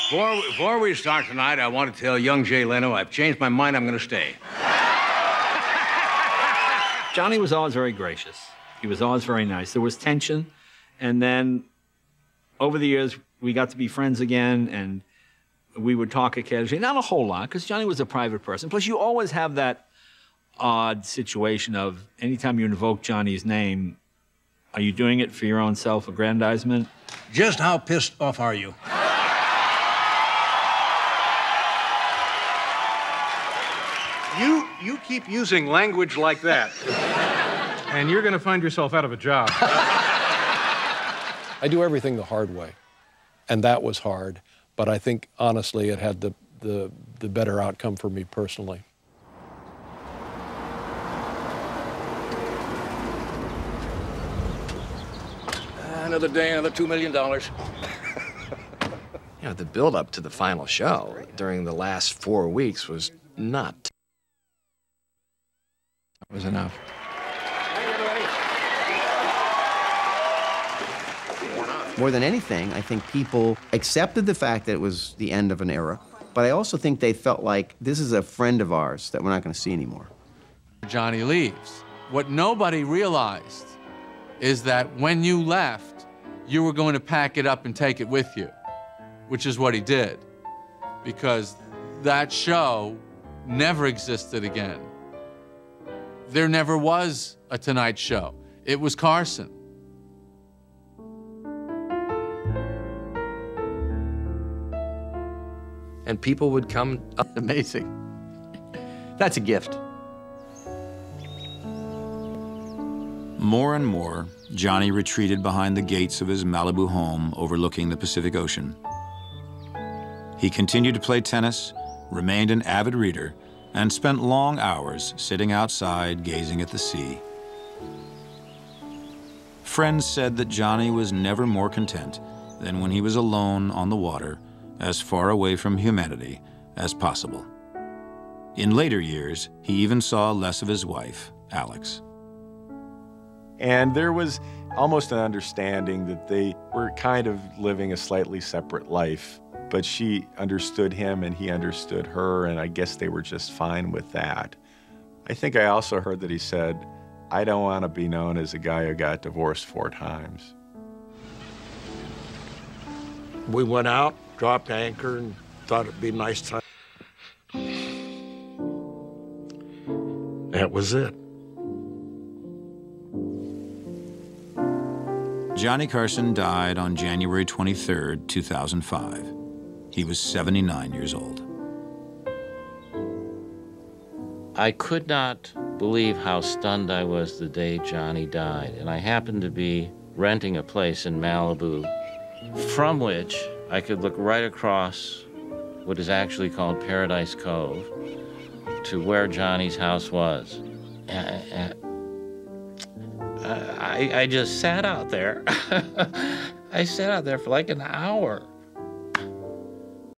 Before we start tonight, I want to tell young Jay Leno I've changed my mind. I'm going to stay. Johnny was always very gracious. He was always very nice. There was tension, and then over the years, we got to be friends again, and we would talk occasionally. Not a whole lot, because Johnny was a private person. Plus, you always have that odd situation of anytime you invoke Johnny's name, are you doing it for your own self-aggrandizement? Just how pissed off are you? You keep using language like that, and you're going to find yourself out of a job. I do everything the hard way, and that was hard. But I think, honestly, it had the better outcome for me personally. Another day, another $2 million. You know, the build-up to the final show during the last 4 weeks was nuts. That was enough. More than anything, I think people accepted the fact that it was the end of an era, but I also think they felt like this is a friend of ours that we're not going to see anymore. Johnny leaves. What nobody realized is that when you left, you were going to pack it up and take it with you, which is what he did, because that show never existed again. There never was a Tonight Show. It was Carson. And people would come up. Amazing. That's a gift. More and more, Johnny retreated behind the gates of his Malibu home overlooking the Pacific Ocean. He continued to play tennis, remained an avid reader, and spent long hours sitting outside gazing at the sea. Friends said that Johnny was never more content than when he was alone on the water, as far away from humanity as possible. In later years, he even saw less of his wife, Alex. And there was almost an understanding that they were kind of living a slightly separate life, but she understood him and he understood her, and I guess they were just fine with that. I think I also heard that he said, I don't want to be known as a guy who got divorced 4 times. We went out, dropped anchor, and thought it'd be a nice time. That was it. Johnny Carson died on January 23, 2005. He was 79 years old. I could not believe how stunned I was the day Johnny died, and I happened to be renting a place in Malibu from which I could look right across what is actually called Paradise Cove to where Johnny's house was. I just sat out there. I sat out there for like an hour.